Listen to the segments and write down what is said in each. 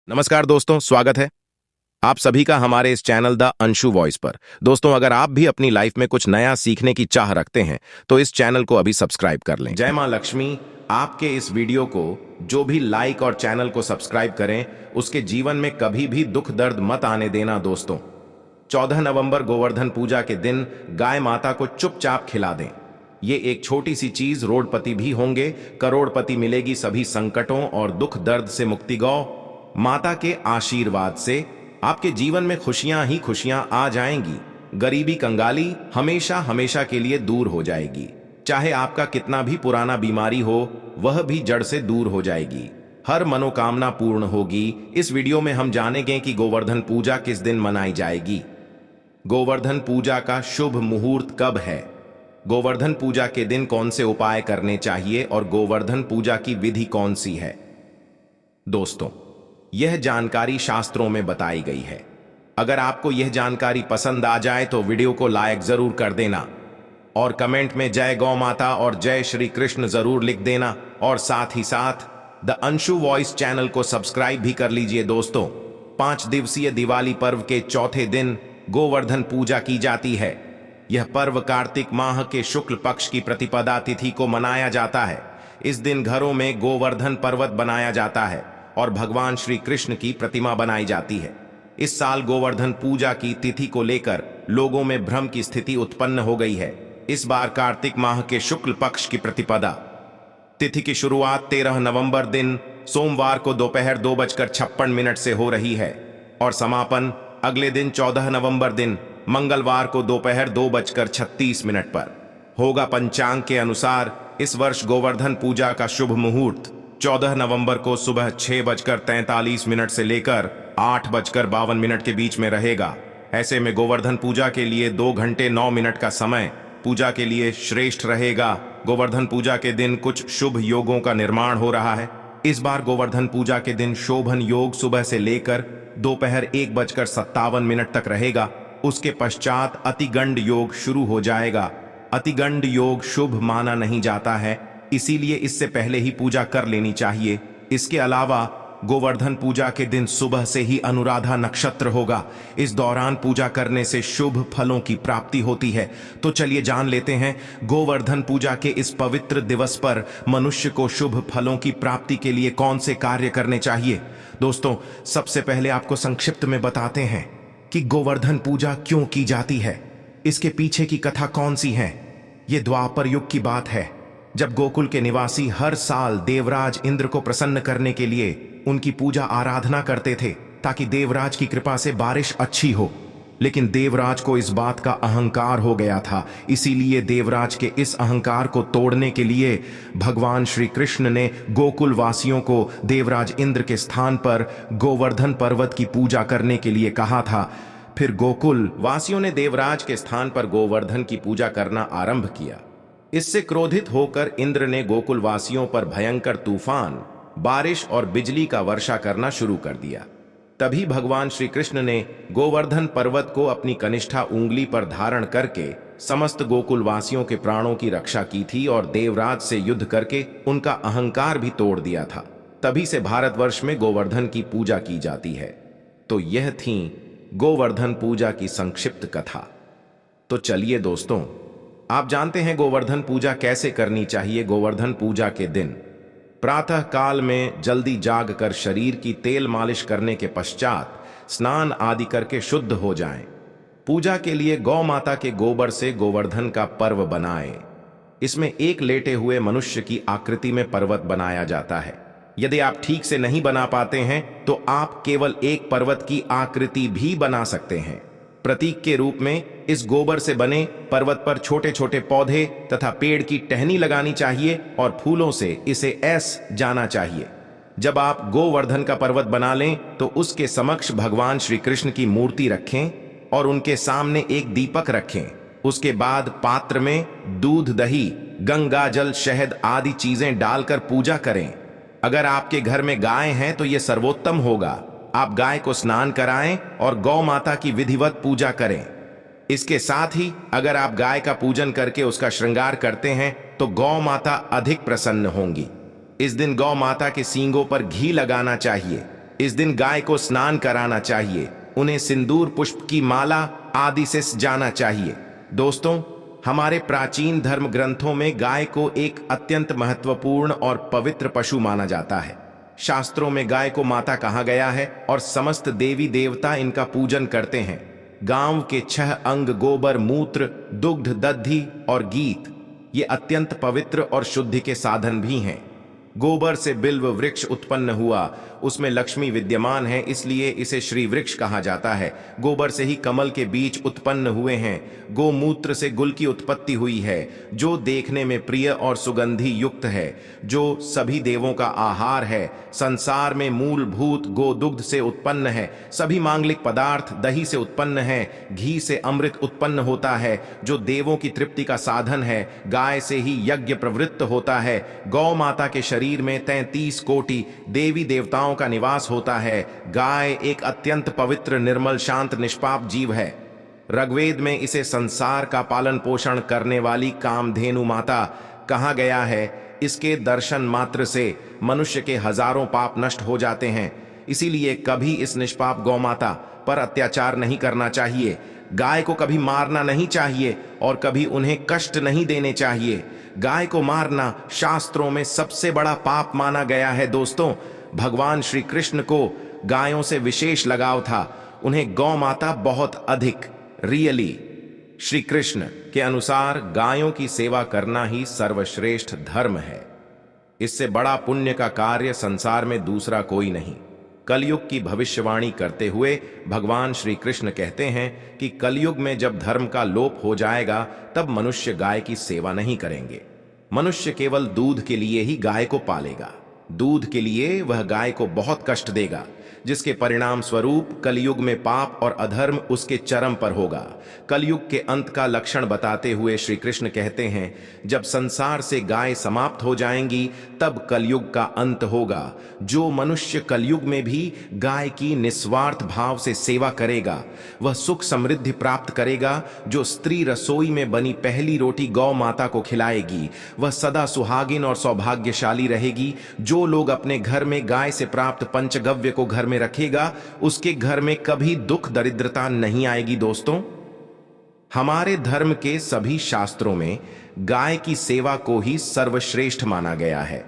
नमस्कार दोस्तों, स्वागत है आप सभी का हमारे इस चैनल द अंशु वॉइस पर। दोस्तों, अगर आप भी अपनी लाइफ में कुछ नया सीखने की चाह रखते हैं तो इस चैनल को अभी सब्सक्राइब कर लें। जय मां लक्ष्मी आपके इस वीडियो को जो भी लाइक और चैनल को सब्सक्राइब करें उसके जीवन में कभी भी दुख दर्द मत आने देना। दोस्तों, 14 नवंबर गोवर्धन पूजा के दिन गाय माता को चुपचाप खिला दें। ये एक छोटी सी चीज रोडपति भी होंगे, करोड़पति मिलेगी सभी संकटों और दुख दर्द से मुक्ति। गौ माता के आशीर्वाद से आपके जीवन में खुशियां ही खुशियां आ जाएंगी। गरीबी कंगाली हमेशा हमेशा के लिए दूर हो जाएगी। चाहे आपका कितना भी पुराना बीमारी हो, वह भी जड़ से दूर हो जाएगी। हर मनोकामना पूर्ण होगी। इस वीडियो में हम जानेंगे कि गोवर्धन पूजा किस दिन मनाई जाएगी, गोवर्धन पूजा का शुभ मुहूर्त कब है, गोवर्धन पूजा के दिन कौन से उपाय करने चाहिए और गोवर्धन पूजा की विधि कौन सी है। दोस्तों, यह जानकारी शास्त्रों में बताई गई है। अगर आपको यह जानकारी पसंद आ जाए तो वीडियो को लाइक जरूर कर देना और कमेंट में जय गौ माता और जय श्री कृष्ण जरूर लिख देना और साथ ही साथ द अंशु वॉइस चैनल को सब्सक्राइब भी कर लीजिए। दोस्तों, 5 दिवसीय दिवाली पर्व के चौथे दिन गोवर्धन पूजा की जाती है। यह पर्व कार्तिक माह के शुक्ल पक्ष की प्रतिपदा तिथि को मनाया जाता है। इस दिन घरों में गोवर्धन पर्वत बनाया जाता है और भगवान श्री कृष्ण की प्रतिमा बनाई जाती है। इस साल गोवर्धन पूजा की तिथि को लेकर लोगों में भ्रम की स्थिति उत्पन्न हो गई है। इस बार कार्तिक माह के शुक्ल पक्ष की प्रतिपदा तिथि की शुरुआत 13 नवंबर दिन सोमवार को दोपहर 2:56 से हो रही है और समापन अगले दिन 14 नवंबर दिन मंगलवार को दोपहर 2:36 पर होगा। पंचांग के अनुसार इस वर्ष गोवर्धन पूजा का शुभ मुहूर्त 14 नवंबर को सुबह 6:43 से लेकर 8:52 के बीच में रहेगा। ऐसे में गोवर्धन पूजा के लिए 2 घंटे 9 मिनट का समय पूजा के लिए श्रेष्ठ रहेगा। गोवर्धन पूजा के दिन कुछ शुभ योगों का निर्माण हो रहा है। इस बार गोवर्धन पूजा के दिन शोभन योग सुबह से लेकर दोपहर 1:57 तक रहेगा। उसके पश्चात अतिगंड योग शुरू हो जाएगा। अतिगंड योग शुभ माना नहीं जाता है, इसीलिए इससे पहले ही पूजा कर लेनी चाहिए। इसके अलावा गोवर्धन पूजा के दिन सुबह से ही अनुराधा नक्षत्र होगा। इस दौरान पूजा करने से शुभ फलों की प्राप्ति होती है। तो चलिए जान लेते हैं गोवर्धन पूजा के इस पवित्र दिवस पर मनुष्य को शुभ फलों की प्राप्ति के लिए कौन से कार्य करने चाहिए। दोस्तों, सबसे पहले आपको संक्षिप्त में बताते हैं कि गोवर्धन पूजा क्यों की जाती है, इसके पीछे की कथा कौन सी है। ये द्वापर युग की बात है, जब गोकुल के निवासी हर साल देवराज इंद्र को प्रसन्न करने के लिए उनकी पूजा आराधना करते थे ताकि देवराज की कृपा से बारिश अच्छी हो। लेकिन देवराज को इस बात का अहंकार हो गया था, इसीलिए देवराज के इस अहंकार को तोड़ने के लिए भगवान श्री कृष्ण ने गोकुल वासियों को देवराज इंद्र के स्थान पर गोवर्धन पर्वत की पूजा करने के लिए कहा था। फिर गोकुल वासियों ने देवराज के स्थान पर गोवर्धन की पूजा करना आरंभ किया। इससे क्रोधित होकर इंद्र ने गोकुल वासियों पर भयंकर तूफान, बारिश और बिजली का वर्षा करना शुरू कर दिया। तभी भगवान श्री कृष्ण ने गोवर्धन पर्वत को अपनी कनिष्ठा उंगली पर धारण करके समस्त गोकुल वासियों के प्राणों की रक्षा की थी और देवराज से युद्ध करके उनका अहंकार भी तोड़ दिया था। तभी से भारतवर्ष में गोवर्धन की पूजा की जाती है। तो यह थी गोवर्धन पूजा की संक्षिप्त कथा। तो चलिए दोस्तों, आप जानते हैं गोवर्धन पूजा कैसे करनी चाहिए। गोवर्धन पूजा के दिन प्रातः काल में जल्दी जाग कर शरीर की तेल मालिश करने के पश्चात स्नान आदि करके शुद्ध हो जाएं। पूजा के लिए गौ माता के गोबर से गोवर्धन का पर्व बनाएं। इसमें एक लेटे हुए मनुष्य की आकृति में पर्वत बनाया जाता है। यदि आप ठीक से नहीं बना पाते हैं तो आप केवल एक पर्वत की आकृति भी बना सकते हैं। प्रतीक के रूप में इस गोबर से बने पर्वत पर छोटे छोटे पौधे तथा पेड़ की टहनी लगानी चाहिए और फूलों से इसे ऐसे जाना चाहिए। जब आप गोवर्धन का पर्वत बना लें तो उसके समक्ष भगवान श्री कृष्ण की मूर्ति रखें और उनके सामने एक दीपक रखें। उसके बाद पात्र में दूध, दही, गंगा जल, शहद आदि चीजें डालकर पूजा करें। अगर आपके घर में गाय हैं तो यह सर्वोत्तम होगा। आप गाय को स्नान कराएं और गौ माता की विधिवत पूजा करें। इसके साथ ही अगर आप गाय का पूजन करके उसका श्रृंगार करते हैं तो गौ माता अधिक प्रसन्न होंगी। इस दिन गौ माता के सींगों पर घी लगाना चाहिए। इस दिन गाय को स्नान कराना चाहिए, उन्हें सिंदूर पुष्प की माला आदि से सजाना चाहिए। दोस्तों, हमारे प्राचीन धर्म ग्रंथों में गाय को एक अत्यंत महत्वपूर्ण और पवित्र पशु माना जाता है। शास्त्रों में गाय को माता कहा गया है और समस्त देवी देवता इनका पूजन करते हैं। गांव के 6 अंग गोबर, मूत्र, दुग्ध, दधि और गीत ये अत्यंत पवित्र और शुद्धि के साधन भी हैं। गोबर से बिल्व वृक्ष उत्पन्न हुआ, उसमें लक्ष्मी विद्यमान है, इसलिए इसे श्री वृक्ष कहा जाता है। गोबर से ही कमल के बीज उत्पन्न हुए हैं। गोमूत्र से गुल की उत्पत्ति हुई है, जो देखने में प्रिय और सुगंधि युक्त है, जो सभी देवों का आहार है। संसार में मूलभूत गोदुग्ध से उत्पन्न है। सभी मांगलिक पदार्थ दही से उत्पन्न है। घी से अमृत उत्पन्न होता है, जो देवों की तृप्ति का साधन है। गाय से ही यज्ञ प्रवृत्त होता है। गौ माता के शरीर में 33 कोटि देवी देवताओं का निवास होता है। गाय एक अत्यंत पवित्र, निर्मल, शांत, निष्पाप जीव है। ऋग्वेद में इसे संसार का पालन पोषण करने वाली कामधेनु माता कहा गया है। इसके दर्शन मात्र से मनुष्य के हजारों पाप नष्ट हो जाते हैं। इसीलिए कभी इस निष्पाप गौ माता पर अत्याचार नहीं करना चाहिए। गाय को कभी मारना नहीं चाहिए और कभी उन्हें कष्ट नहीं देने चाहिए। गाय को मारना शास्त्रों में सबसे बड़ा पाप माना गया है। दोस्तों, भगवान श्री कृष्ण को गायों से विशेष लगाव था। उन्हें गौ माता बहुत अधिक रियली श्री कृष्ण के अनुसार गायों की सेवा करना ही सर्वश्रेष्ठ धर्म है। इससे बड़ा पुण्य का कार्य संसार में दूसरा कोई नहीं। कलयुग की भविष्यवाणी करते हुए भगवान श्री कृष्ण कहते हैं कि कलयुग में जब धर्म का लोप हो जाएगा, तब मनुष्य गाय की सेवा नहीं करेंगे। मनुष्य केवल दूध के लिए ही गाय को पालेगा। दूध के लिए वह गाय को बहुत कष्ट देगा, जिसके परिणाम स्वरूप कलयुग में पाप और अधर्म उसके चरम पर होगा। कलयुग के अंत का लक्षण बताते हुए श्री कृष्ण कहते हैं, जब संसार से गाय समाप्त हो जाएंगी, तब कलयुग का अंत होगा। जो मनुष्य कलयुग में भी गाय की निस्वार्थ भाव से सेवा करेगा, वह सुख समृद्धि प्राप्त करेगा। जो स्त्री रसोई में बनी पहली रोटी गौ माता को खिलाएगी, वह सदा सुहागिन और सौभाग्यशाली रहेगी। जो लोग अपने घर में गाय से प्राप्त पंचगव्य को घर में रखेगा, उसके घर में कभी दुख दरिद्रता नहीं आएगी। दोस्तों, हमारे धर्म के सभी शास्त्रों में गाय की सेवा को ही सर्वश्रेष्ठ माना गया है।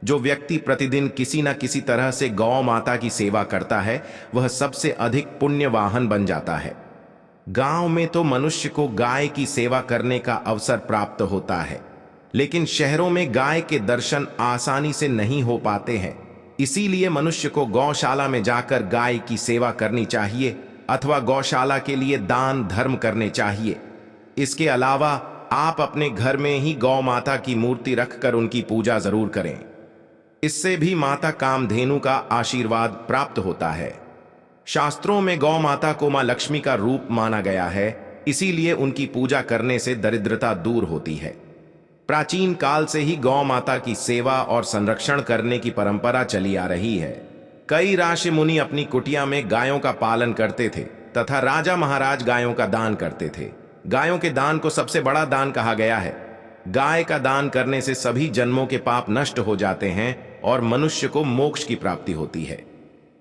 जो व्यक्ति प्रतिदिन किसी न किसी तरह से गौ माता की सेवा करता है, वह सबसे अधिक पुण्यवाहन बन जाता है। गांव में तो मनुष्य को गाय की सेवा करने का अवसर प्राप्त होता है, लेकिन शहरों में गाय के दर्शन आसानी से नहीं हो पाते हैं। इसीलिए मनुष्य को गौशाला में जाकर गाय की सेवा करनी चाहिए अथवा गौशाला के लिए दान धर्म करने चाहिए। इसके अलावा आप अपने घर में ही गौ माता की मूर्ति रखकर उनकी पूजा जरूर करें। इससे भी माता कामधेनु का आशीर्वाद प्राप्त होता है। शास्त्रों में गौ माता को मां लक्ष्मी का रूप माना गया है, इसीलिए उनकी पूजा करने से दरिद्रता दूर होती है। प्राचीन काल से ही गौ माता की सेवा और संरक्षण करने की परंपरा चली आ रही है। कई ऋषि मुनि अपनी कुटिया में गायों का पालन करते थे तथा राजा महाराज गायों का दान करते थे। गायों के दान को सबसे बड़ा दान कहा गया है। गाय का दान करने से सभी जन्मों के पाप नष्ट हो जाते हैं और मनुष्य को मोक्ष की प्राप्ति होती है।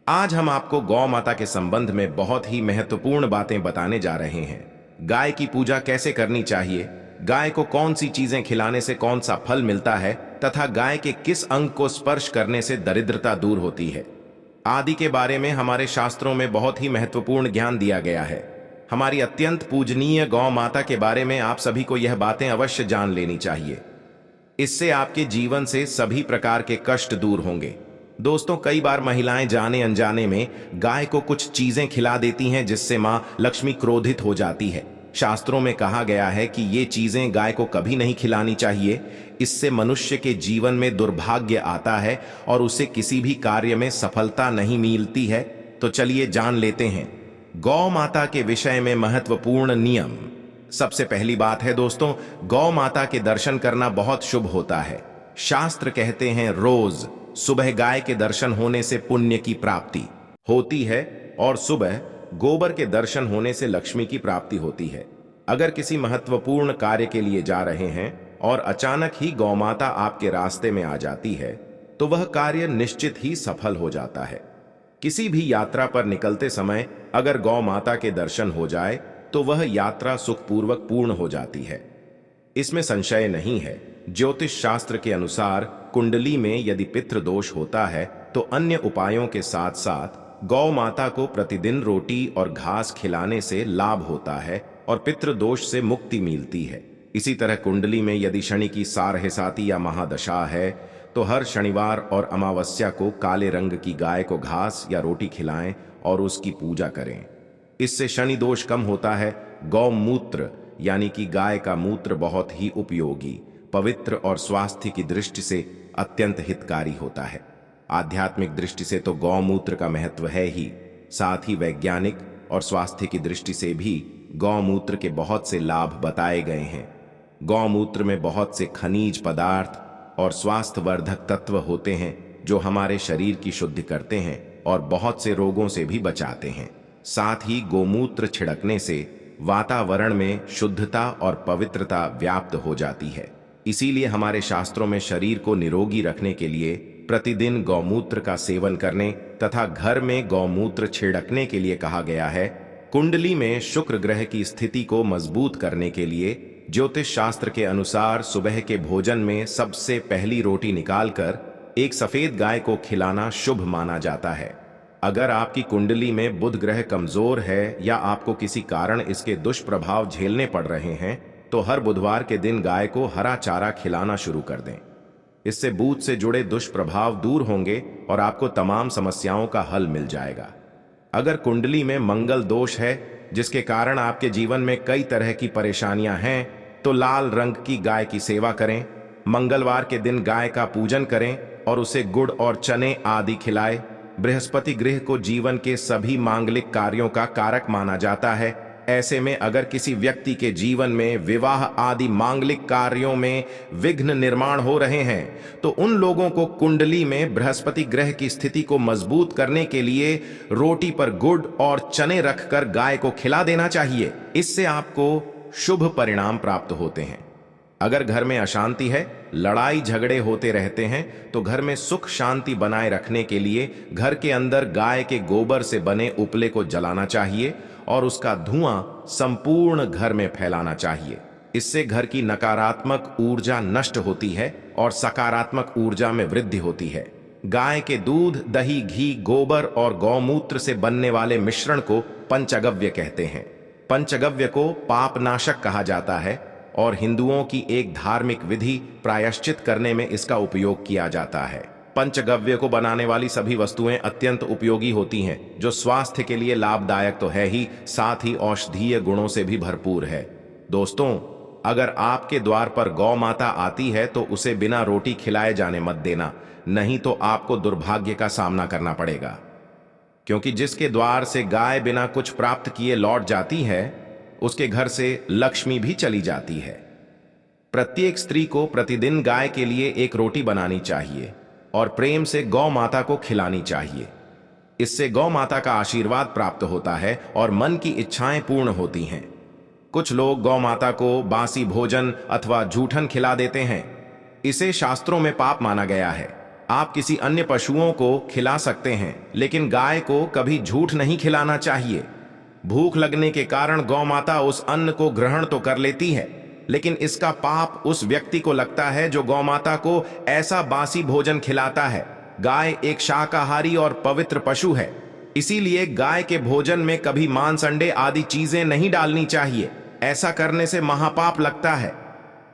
आज हम आपको गौ माता के संबंध में बहुत ही महत्वपूर्ण बातें बताने जा रहे हैं। गाय की पूजा कैसे करनी चाहिए, गाय को कौन सी चीजें खिलाने से कौन सा फल मिलता है तथा गाय के किस अंग को स्पर्श करने से दरिद्रता दूर होती है आदि के बारे में हमारे शास्त्रों में बहुत ही महत्वपूर्ण ज्ञान दिया गया है। हमारी अत्यंत पूजनीय गौ माता के बारे में आप सभी को यह बातें अवश्य जान लेनी चाहिए। इससे आपके जीवन से सभी प्रकार के कष्ट दूर होंगे। दोस्तों, कई बार महिलाएं जाने अनजाने में गाय को कुछ चीजें खिला देती हैं, जिससे मां लक्ष्मी क्रोधित हो जाती है। शास्त्रों में कहा गया है कि ये चीजें गाय को कभी नहीं खिलानी चाहिए। इससे मनुष्य के जीवन में दुर्भाग्य आता है और उसे किसी भी कार्य में सफलता नहीं मिलती है। तो चलिए जान लेते हैं गौ माता के विषय में महत्वपूर्ण नियम। सबसे पहली बात है दोस्तों, गौ माता के दर्शन करना बहुत शुभ होता है। शास्त्र कहते हैं रोज सुबह गाय के दर्शन होने से पुण्य की प्राप्ति होती है और सुबह गोबर के दर्शन होने से लक्ष्मी की प्राप्ति होती है। अगर किसी महत्वपूर्ण कार्य के लिए जा रहे हैं और अचानक ही गौमाता आपके रास्ते में आ जाती है, तो वह कार्य निश्चित ही सफल हो जाता है। किसी भी यात्रा पर निकलते समय अगर गौ माता के दर्शन हो जाए तो वह यात्रा सुखपूर्वक पूर्ण हो जाती है, इसमें संशय नहीं है। ज्योतिष शास्त्र के अनुसार कुंडली में यदि पितृदोष होता है तो अन्य उपायों के साथ साथ गौ माता को प्रतिदिन रोटी और घास खिलाने से लाभ होता है और पितृदोष से मुक्ति मिलती है। इसी तरह कुंडली में यदि शनि की सारहिसाती या महादशा है तो हर शनिवार और अमावस्या को काले रंग की गाय को घास या रोटी खिलाएं और उसकी पूजा करें। इससे शनि दोष कम होता है। गौमूत्र यानी कि गाय का मूत्र बहुत ही उपयोगी, पवित्र और स्वास्थ्य की दृष्टि से अत्यंत हितकारी होता है। आध्यात्मिक दृष्टि से तो गौमूत्र का महत्व है ही, साथ ही वैज्ञानिक और स्वास्थ्य की दृष्टि से भी गौमूत्र के बहुत से लाभ बताए गए हैं। गौमूत्र में बहुत से खनिज पदार्थ और स्वास्थ्यवर्धक तत्व होते हैं जो हमारे शरीर की शुद्धि करते हैं और बहुत से रोगों से भी बचाते हैं। साथ ही गोमूत्र छिड़कने से वातावरण में शुद्धता और पवित्रता व्याप्त हो जाती है। इसीलिए हमारे शास्त्रों में शरीर को निरोगी रखने के लिए प्रतिदिन गौमूत्र का सेवन करने तथा घर में गौमूत्र छिड़कने के लिए कहा गया है। कुंडली में शुक्र ग्रह की स्थिति को मजबूत करने के लिए ज्योतिष शास्त्र के अनुसार सुबह के भोजन में सबसे पहली रोटी निकालकर एक सफेद गाय को खिलाना शुभ माना जाता है। अगर आपकी कुंडली में बुध ग्रह कमजोर है या आपको किसी कारण इसके दुष्प्रभाव झेलने पड़ रहे हैं तो हर बुधवार के दिन गाय को हरा चारा खिलाना शुरू कर दें। इससे बुध से जुड़े दुष्प्रभाव दूर होंगे और आपको तमाम समस्याओं का हल मिल जाएगा। अगर कुंडली में मंगल दोष है जिसके कारण आपके जीवन में कई तरह की परेशानियां हैं तो लाल रंग की गाय की सेवा करें। मंगलवार के दिन गाय का पूजन करें और उसे गुड़ और चने आदि खिलाएं। बृहस्पति ग्रह को जीवन के सभी मांगलिक कार्यों का कारक माना जाता है। ऐसे में अगर किसी व्यक्ति के जीवन में विवाह आदि मांगलिक कार्यों में विघ्न निर्माण हो रहे हैं तो उन लोगों को कुंडली में बृहस्पति ग्रह की स्थिति को मजबूत करने के लिए रोटी पर गुड़ और चने रखकर गाय को खिला देना चाहिए। इससे आपको शुभ परिणाम प्राप्त होते हैं। अगर घर में अशांति है, लड़ाई झगड़े होते रहते हैं तो घर में सुख शांति बनाए रखने के लिए घर के अंदर गाय के गोबर से बने उपले को जलाना चाहिए और उसका धुआं संपूर्ण घर में फैलाना चाहिए। इससे घर की नकारात्मक ऊर्जा नष्ट होती है और सकारात्मक ऊर्जा में वृद्धि होती है। गाय के दूध, दही, घी, गोबर और गौमूत्र से बनने वाले मिश्रण को पंचगव्य कहते हैं। पंचगव्य को पापनाशक कहा जाता है और हिंदुओं की एक धार्मिक विधि प्रायश्चित करने में इसका उपयोग किया जाता है। पंचगव्य को बनाने वाली सभी वस्तुएं अत्यंत उपयोगी होती हैं जो स्वास्थ्य के लिए लाभदायक तो है ही, साथ ही औषधीय गुणों से भी भरपूर है। दोस्तों, अगर आपके द्वार पर गौ माता आती है तो उसे बिना रोटी खिलाए जाने मत देना, नहीं तो आपको दुर्भाग्य का सामना करना पड़ेगा। क्योंकि जिसके द्वार से गाय बिना कुछ प्राप्त किए लौट जाती है उसके घर से लक्ष्मी भी चली जाती है। प्रत्येक स्त्री को प्रतिदिन गाय के लिए एक रोटी बनानी चाहिए और प्रेम से गौ माता को खिलानी चाहिए। इससे गौ माता का आशीर्वाद प्राप्त होता है और मन की इच्छाएं पूर्ण होती हैं। कुछ लोग गौ माता को बासी भोजन अथवा जूठन खिला देते हैं। इसे शास्त्रों में पाप माना गया है। आप किसी अन्य पशुओं को खिला सकते हैं लेकिन गाय को कभी झूठ नहीं खिलाना चाहिए। भूख लगने के कारण गौ माता उस अन्न को ग्रहण तो कर लेती है लेकिन इसका पाप उस व्यक्ति को लगता है जो गौ माता को ऐसा बासी भोजन खिलाता है। गाय एक शाकाहारी और पवित्र पशु है, इसीलिए गाय के भोजन में कभी मांस, अंडे आदि चीजें नहीं डालनी चाहिए। ऐसा करने से महापाप लगता है।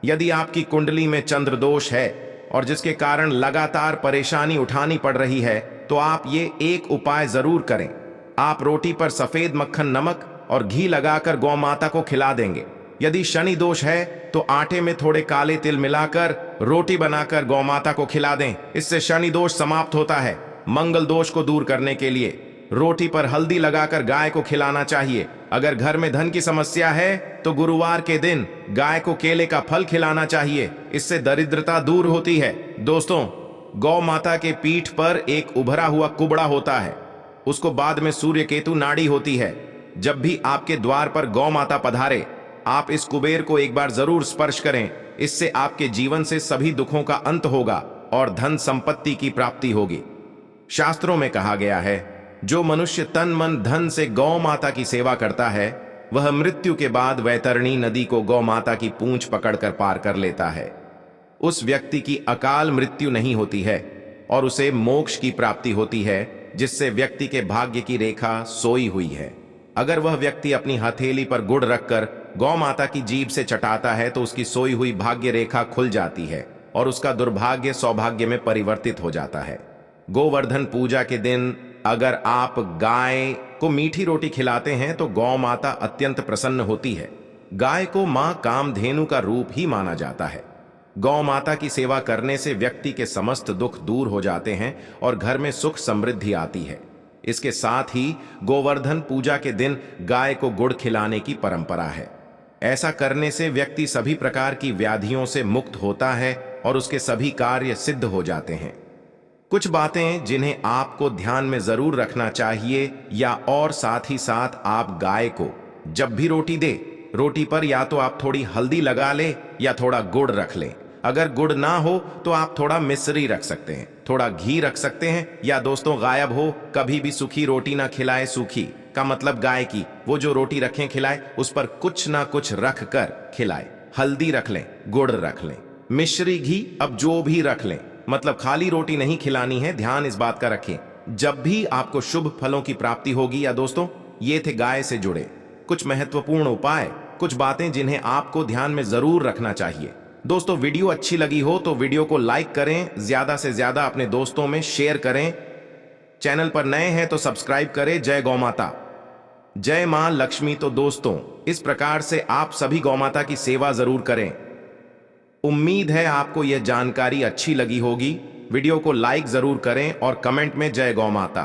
यदि आपकी कुंडली में चंद्र दोष है और जिसके कारण लगातार परेशानी उठानी पड़ रही है तो आप ये एक उपाय जरूर करें। आप रोटी पर सफेद मक्खन, नमक और घी लगाकर गौ माता को खिला देंगे। यदि शनि दोष है तो आटे में थोड़े काले तिल मिलाकर रोटी बनाकर गौ माता को खिला दें। इससे शनि दोष समाप्त होता है। मंगल दोष को दूर करने के लिए रोटी पर हल्दी लगाकर गाय को खिलाना चाहिए। अगर घर में धन की समस्या है तो गुरुवार के दिन गाय को केले का फल खिलाना चाहिए। इससे दरिद्रता दूर होती है। दोस्तों, गौ माता के पीठ पर एक उभरा हुआ कुबड़ा होता है, उसको बाद में सूर्य केतु नाड़ी होती है। जब भी आपके द्वार पर गौ माता पधारे आप इस कुबेर को एक बार जरूर स्पर्श करें। इससे आपके जीवन से सभी दुखों का अंत होगा और धन संपत्ति की प्राप्ति होगी। शास्त्रों में कहा गया है, जो मनुष्य तन मन धन से गौ माता की सेवा करता है वह मृत्यु के बाद वैतरणी नदी को गौ माता की पूंछ पकड़कर पार कर लेता है। उस व्यक्ति की अकाल मृत्यु नहीं होती है और उसे मोक्ष की प्राप्ति होती है, जिससे व्यक्ति के भाग्य की रेखा सोई हुई है। अगर वह व्यक्ति अपनी हथेली पर गुड़ रखकर गौ माता की जीभ से चटाता है तो उसकी सोई हुई भाग्य रेखा खुल जाती है और उसका दुर्भाग्य सौभाग्य में परिवर्तित हो जाता है। गोवर्धन पूजा के दिन अगर आप गाय को मीठी रोटी खिलाते हैं तो गौ माता अत्यंत प्रसन्न होती है। गाय को मां कामधेनु का रूप ही माना जाता है। गौ माता की सेवा करने से व्यक्ति के समस्त दुख दूर हो जाते हैं और घर में सुख समृद्धि आती है। इसके साथ ही गोवर्धन पूजा के दिन गाय को गुड़ खिलाने की परंपरा है। ऐसा करने से व्यक्ति सभी प्रकार की व्याधियों से मुक्त होता है और उसके सभी कार्य सिद्ध हो जाते हैं। कुछ बातें जिन्हें आपको ध्यान में जरूर रखना चाहिए या और साथ ही साथ आप गाय को जब भी रोटी दे, रोटी पर या तो आप थोड़ी हल्दी लगा ले या थोड़ा गुड़ रख लें। अगर गुड़ ना हो तो आप थोड़ा मिश्री रख सकते हैं, थोड़ा घी रख सकते हैं, या दोस्तों गायब हो कभी भी सूखी रोटी ना खिलाए। सूखी का मतलब गाय की वो जो रोटी रखें खिलाए उस पर कुछ ना कुछ रख कर खिलाए। हल्दी रख लें, गुड़ रख लें, मिश्री घी अब जो भी रख लें, मतलब खाली रोटी नहीं खिलानी है। ध्यान इस बात का रखें जब भी आपको शुभ फलों की प्राप्ति होगी। या दोस्तों ये थे गाय से जुड़े कुछ महत्वपूर्ण उपाय, कुछ बातें जिन्हें आपको ध्यान में जरूर रखना चाहिए। दोस्तों वीडियो अच्छी लगी हो तो वीडियो को लाइक करें, ज्यादा से ज्यादा अपने दोस्तों में शेयर करें। चैनल पर नए हैं तो सब्सक्राइब करें। जय गौ माता, जय मां लक्ष्मी। तो दोस्तों इस प्रकार से आप सभी गौ माता की सेवा जरूर करें। उम्मीद है आपको यह जानकारी अच्छी लगी होगी। वीडियो को लाइक जरूर करें और कमेंट में जय गौ माता।